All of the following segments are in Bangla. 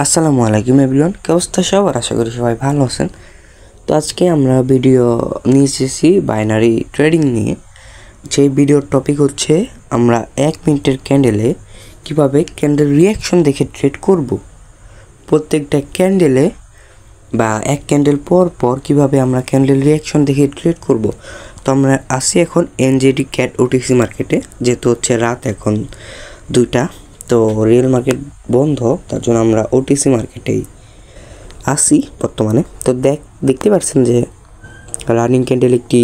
আসসালামু আলাইকুম এভরিওয়ান, কি অবস্থা সবার? আশা করি সবাই ভালো আছেন। তো আজকে আমরা ভিডিও নিয়ে এসেছি বাইনারি ট্রেডিং নিয়ে। যে ভিডিওর টপিক হচ্ছে আমরা 1 মিনিটের ক্যান্ডেলে কিভাবে ক্যান্ডেল রিয়াকশন দেখে ট্রেড করব। প্রত্যেকটা ক্যান্ডেলে বা এক ক্যান্ডেল পর পর কিভাবে আমরা ক্যান্ডেল রিয়াকশন দেখে ট্রেড করব। তো আমরা আসি এখন এনজেডি ক্যাট ওটিসি মার্কেটে, যেহেতু হচ্ছে রাত এখন 2টা, তো রিয়েল মার্কেট বন্ধ, তার জন্য আমরা ওটিসি মার্কেটেই আসি বর্তমানে। তো দেখতে পাচ্ছেন যে রানিং ক্যান্ডেল একটি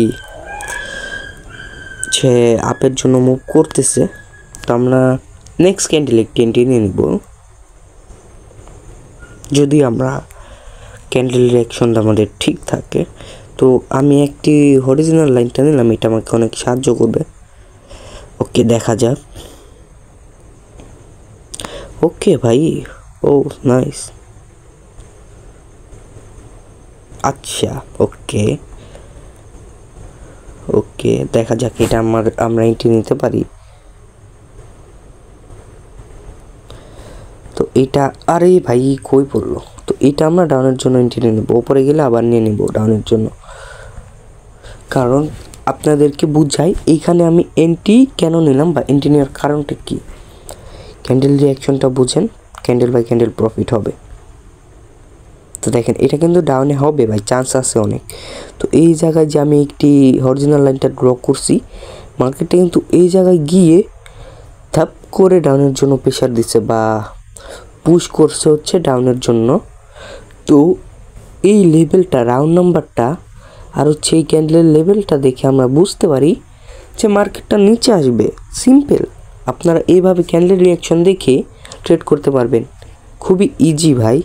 সে আপের জন্য মুভ করতেছে। তো আমরা নেক্সট ক্যান্ডেল একটি এন্ট্রি নিয়ে নিব। যদি আমরা ক্যান্ডেল রিঅ্যাকশনটা আমাদের ঠিক থাকে, তো আমি একটি হরিজোনাল লাইনটা নিলাম, এটা আমাকে অনেক সাহায্য করবে। ওকে, দেখা যাক। ওকে ভাই, ও নাইস। আচ্ছা, ওকে ওকে, দেখা যাক এটা আমরা এন্ট্রি নিতে পারি। তো এটা, আরে ভাই কই পড়লো? তো এটা আমরা ডাউনের জন্য এন্ট্রি নিয়ে নেবো, ওপরে গেলে আবার নিয়ে নেব ডাউনের জন্য। কারণ আপনাদেরকে বুঝাই এইখানে আমি এন্ট্রি কেন নিলাম বা এন্ট্রি নেওয়ার কারণটা কি। ক্যান্ডেল রিঅ্যাকশনটা বুঝেন, ক্যান্ডেল বাই ক্যান্ডেল প্রফিট হবে। তো দেখেন এটা কিন্তু ডাউনে হবে ভাই, চান্স আছে অনেক। তো এই জায়গায় যে আমি একটি হরিজোনাল লাইনটা ড্র করছি, মার্কেটটা কিন্তু এই জায়গায় গিয়ে ধাপ করে ডাউনের জন্য প্রেশার দিচ্ছে বা পুশ করছে হচ্ছে ডাউনের জন্য। তো এই লেভেলটা, রাউন্ড নাম্বারটা আর হচ্ছে এই ক্যান্ডেলের লেভেলটা দেখে আমরা বুঝতে পারি যে মার্কেটটা নিচে আসবে। সিম্পল, আপনারা এইভাবে ক্যান্ডেল রিঅ্যাকশন দেখে ট্রেড করতে পারবেন, খুবই ইজি ভাই।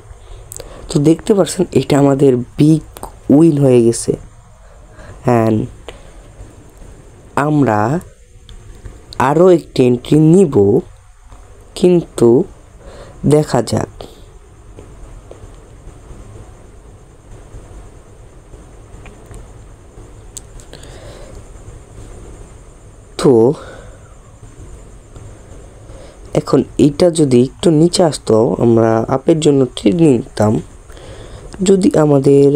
তো দেখতে পাচ্ছেন এটা আমাদের বিগ উইন হয়ে গেছে। অ্যান্ড আমরা আরও একটি এন্ট্রি নিব, কিন্তু দেখা যাক। তো এখন এইটা যদি একটু নিচে আসতো, আমরা আপের জন্য ট্রেড নিতাম। যদি আমাদের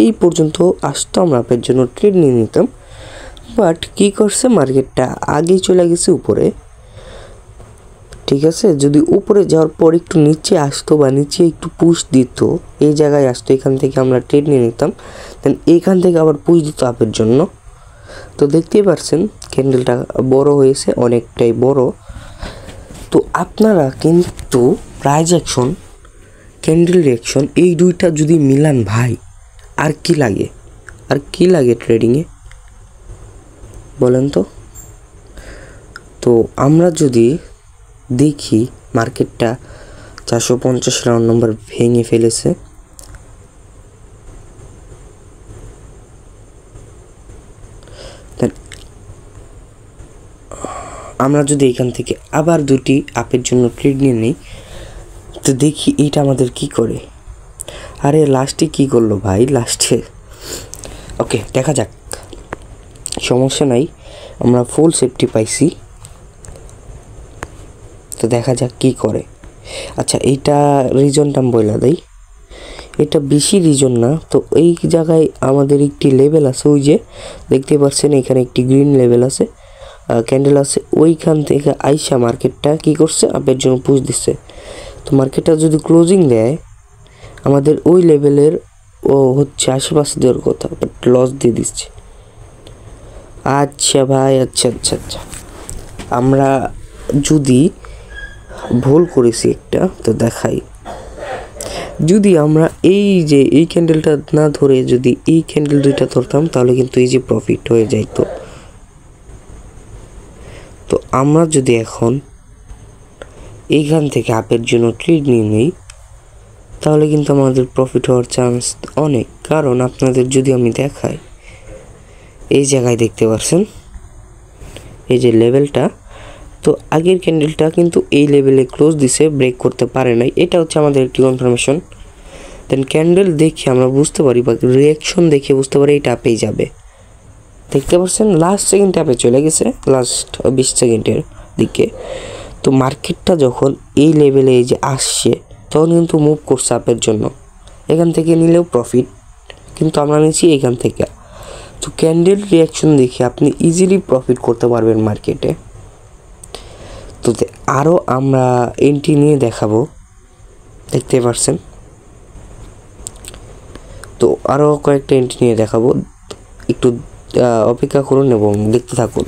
এই পর্যন্ত আসতো, আমরা আপের জন্য ট্রেড নিয়ে নিতাম। বাট কী করছে, মার্কেটটা আগেই চলে গেছে উপরে। ঠিক আছে, যদি উপরে যাওয়ার পর একটু নিচে আসতো বা নিচে একটু পুশ দিত, এই জায়গায় আসতো, এখান থেকে আমরা ট্রেড নিয়ে নিতাম। দেন এইখান থেকে আবার পুশ দিত আপের জন্য। তো দেখতেই পারছেন ক্যান্ডেলটা বড় হয়েছে, অনেকটাই বড়। তো আপনারা কিন্তু প্রাইস অ্যাকশন, ক্যান্ডেল রিঅ্যাকশন এই দুইটা যদি মিলান ভাই, আর কি লাগে? আর কি লাগে ট্রেডিংয়ে বলেন তো? তো আমরা যদি দেখি মার্কেটটা 450 রাউন্ড নাম্বার ভেঙে ফেলেছে। আমরা যদি এখান থেকে আবার দুটি আপের জন্য ট্রেড নিয়ে নিই, তো দেখি এইটা আমাদের কি করে। আরে লাস্টে কি করলো ভাই, লাস্টে। ওকে, দেখা যাক, সমস্যা নাই, আমরা ফুল সেফটি পাইছি। তো দেখা যাক কি করে। আচ্ছা, এইটা রিজনটা আমি বলে দেই, এটা বেশি রিজন না। তো এই জায়গায় আমাদের একটি লেভেল আছে, ওই যে দেখতে পাচ্ছেন এখানে একটি গ্রিন লেভেল আছে, ক্যান্ডেল আছে। ওইখান থেকে আইসা মার্কেটটা কি করছে, আপের জন্য পুশ দিচ্ছে। তো মার্কেটটা যদি ক্লোজিং দেয়, আমাদের ওই লেভেলের ও হচ্ছে আশেপাশে দেওয়ার কথা, বাট লস দিয়ে দিচ্ছে। আচ্ছা ভাই, আচ্ছা আচ্ছা আচ্ছা, আমরা যদি ভুল করেছি একটা, তো দেখাই। যদি আমরা এই যে এই ক্যান্ডেলটা না ধরে যদি এই ক্যান্ডেল দুইটা ধরতাম, তাহলে কিন্তু এই যে প্রফিট হয়ে যাইতো। তো আমরা যদি এখন এইখান থেকে আপের জন্য ট্রেড নিয়ে নিই, তাহলে কিন্তু আমাদের প্রফিট হওয়ার চান্স অনেক। কারণ আপনাদের যদি আমি দেখাই, এই জায়গায় দেখতে পাচ্ছেন এই যে লেভেলটা, তো আগের ক্যান্ডেলটা কিন্তু এই লেভেলে ক্লোজ দিছে, ব্রেক করতে পারে নাই। এটা হচ্ছে আমাদের একটি কনফার্মেশন। দেন ক্যান্ডেল দেখে আমরা বুঝতে পারি বা রিঅ্যাকশন দেখে বুঝতে পারি এটা আপেই যাবে। দেখতে পাচ্ছেন লাস্ট সেকেন্ড আপে চলে গেছে, লাস্ট 20 সেকেন্ডের দিকে। তো মার্কেটটা যখন এই লেভেলে এই যে আসছে, তখন কিন্তু মুভ করছে আপের জন্য, এখান থেকে নিলেও প্রফিট, কিন্তু আমরা নিচ্ছি এখান থেকে। তো ক্যান্ডেল রিয়াকশন দেখে আপনি ইজিলি প্রফিট করতে পারবেন মার্কেটে। তো আরও আমরা এন্ট্রি নিয়ে দেখাবো, দেখতে পারছেন। তো আরও কয়েকটা এন্ট্রি নিয়ে দেখাবো, একটু অপেক্ষা করুন এবং দেখতে থাকুন।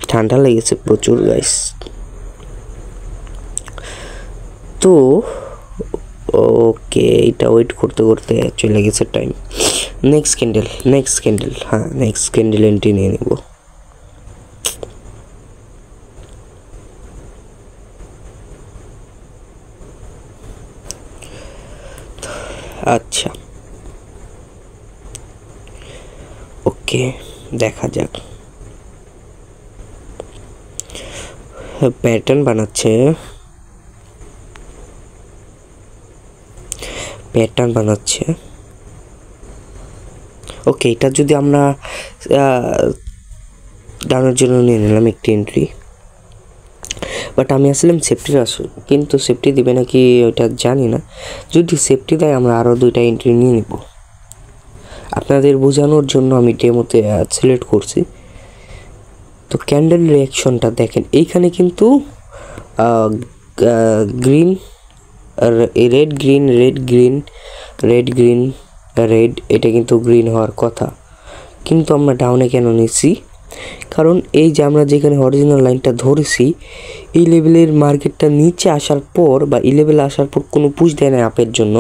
ঠান্ডা লেগেছে প্রচুর গাইস। তো ওকে, এটা ওয়েট করতে করতে চলে গেছে টাইম। নেক্সট ক্যান্ডেল, হ্যাঁ নেক্সট ক্যান্ডেল এন্ট্রি নিয়ে নেব। আচ্ছা ওকে, দেখা যাক। প্যাটার্ন বানাচ্ছে, ওকে। এটা যদি আমরা ডাউনের জন্য নিয়ে নিলাম একটি এন্ট্রি, বাট আমি আসলাম সেফটির কিন্তু সেফটি দিবে নাকি ওটা জানি না। যদি সেফটি দেয় আমরা আরও 2টা এন্ট্রি নিয়ে নিব। আপনাদের বোঝানোর জন্য আমি ডেমোতে সিলেক্ট করছি। তো ক্যান্ডেল রিয়াকশনটা দেখেন, এইখানে কিন্তু গ্রিন রেড গ্রিন রেড, এটা কিন্তু গ্রিন হওয়ার কথা, কিন্তু আমরা ডাউনে কেন নিচ্ছি? কারণ এই যে আমরা যেখানে অরিজিনাল লাইনটা ধরেছি, এই লেভেলের মার্কেটটা নিচে আসার পর বা এই লেভেলে আসার পর কোনো পুশ দেয় না আপের জন্য,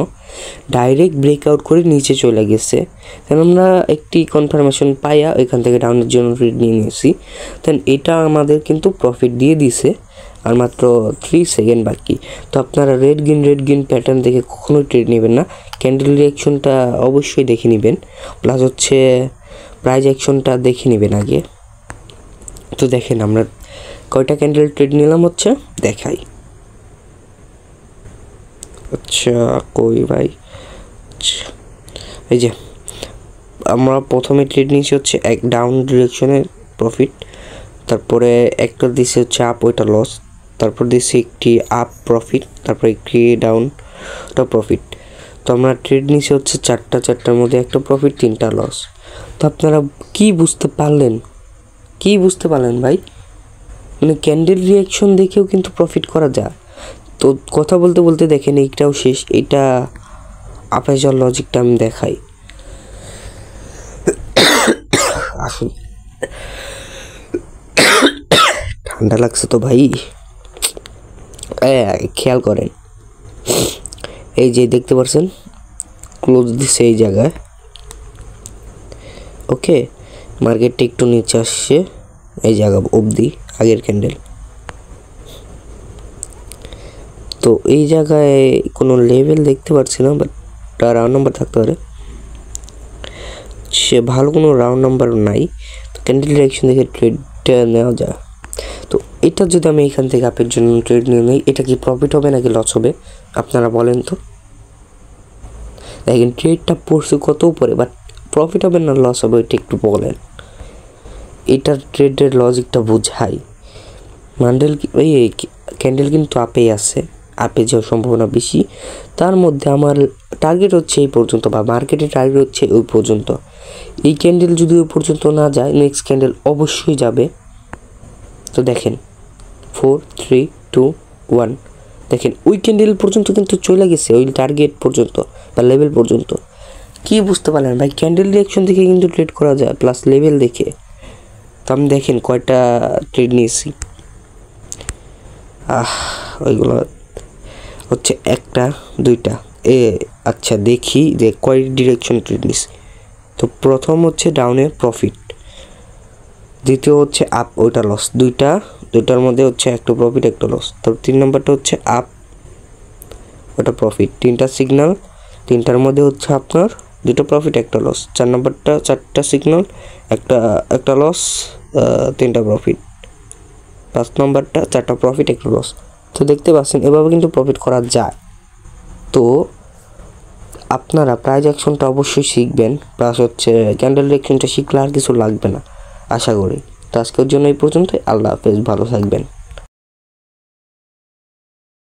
ডাইরেক্ট ব্রেকআউট করে নিচে চলে গেছে। কারণ আমরা একটি কনফার্মেশন পাইয়া এখান থেকে ডাউনের জন্য ট্রেড নিয়ে নিয়েছি। দেন এটা আমাদের কিন্তু প্রফিট দিয়ে দিছে, আর মাত্র 3 সেকেন্ড বাকি। তো আপনারা রেড গ্রিন প্যাটার্ন দেখে কখনোই ট্রেড নেবেন না, ক্যান্ডেল রিয়াকশনটা অবশ্যই দেখে নেবেন, প্লাস হচ্ছে প্রাইস অ্যাকশনটা দেখে নেবেন আগে। তো দেখেন আমরা কয়টা ক্যান্ডেল ট্রেড নিলাম হচ্ছে দেখাই। আচ্ছা কই ভাই, এই যে আমরা প্রথমে ট্রেড নিয়েছি হচ্ছে এক ডাউন ডিরেকশনের প্রফিট, তারপরে একটা দিয়েছি হচ্ছে আপ, ওইটা লস, তারপর দিয়েছি একটি আপ প্রফিট, তারপর একটি ডাউন ওটা প্রফিট। তো আমরা ট্রেড নিয়েছি হচ্ছে 4টার মধ্যে একটা প্রফিট 3টা লস। তো আপনারা কি বুঝতে পারলেন ভাই? মানে ক্যান্ডেল রিয়াকশন দেখেও কিন্তু প্রফিট করা যায়। তো কথা বলতে বলতে দেখেন এইটাও শেষ। এটা আপে যাওয়ার লজিকটা আমি দেখাই। আসুন, ঠান্ডা লাগছে তো ভাই, খেয়াল করেন। এই যে দেখতে পাচ্ছেন ক্লোজ দিছে এই জায়গায়, ওকে। মার্কেটটা একটু নিচে আসছে এই জায়গা অবধি আগের ক্যান্ডেল। তো এই জায়গায় কোনো লেভেল দেখতে পাচ্ছি না, বাট রাউন্ড নাম্বার থাকতে পারে, সে ভালো কোনো রাউন্ড নাম্বার নাই। তো ক্যান্ডেল ডিরেকশন দেখে ট্রেডটা নেওয়া যায়। তো এটা যদি আমি এখান থেকে আপের জন্য ট্রেড নিয়ে নিই, এটা কি প্রফিট হবে নাকি লস হবে আপনারা বলেন তো? দেখেন ট্রেডটা পড়ছে কত উপরে, বাট প্রফিট হবে না লস হবে এটা একটু বলেন। এটার ট্রেডের লজিকটা বুঝাই। ক্যান্ডেল কিন্তু আপেই আছে, আপে যাওয়ার সম্ভাবনা বেশি। তার মধ্যে আমার টার্গেট হচ্ছে এই পর্যন্ত, বা মার্কেটের টার্গেট হচ্ছে ওই পর্যন্ত। এই ক্যান্ডেল যদি ওই পর্যন্ত না যায়, নেক্সট ক্যান্ডেল অবশ্যই যাবে। তো দেখেন 4 3 2 1, দেখেন ওই ক্যান্ডেল পর্যন্ত কিন্তু চলে গেছে, ওই টার্গেট পর্যন্ত বা লেভেল পর্যন্ত। কি বুঝতে পারলেন ভাই? ক্যান্ডেল রিয়াকশন দেখে কিন্তু ট্রেড করা যায়, প্লাস লেভেল দেখে। তো আমি দেখেন কয়টা ট্রেড নিয়েছি, ওইগুলো হচ্ছে 1টা 2টা। আচ্ছা দেখি যে কয় ডিরেকশন ট্রেড নিয়েছি। তো প্রথম হচ্ছে ডাউনে প্রফিট, দ্বিতীয় হচ্ছে আপ, ওইটা লস, দুইটার মধ্যে হচ্ছে একটা প্রফিট একটা লস। তো 3 নম্বরটা হচ্ছে আপ, ওটা প্রফিট, 3টা সিগন্যাল, 3টার মধ্যে হচ্ছে আপনার 2টা প্রফিট একটা লস। 4 নম্বরটা 4টা সিগন্যাল, একটা লস, 3টা প্রফিট। 5 নম্বরটা 4টা প্রফিট একটা লস। তো দেখতে পাচ্ছেন এভাবে কিন্তু প্রফিট করা যায়। তো আপনারা প্রাইস অ্যাকশনটা অবশ্যই শিখবেন, প্লাস হচ্ছে ক্যান্ডেল রিয়াকশনটা শিখলে আর কিছু লাগবে না আশা করি। তো আজকের জন্য এই পর্যন্তই। আল্লাহ হাফেজ, ভালো থাকবেন।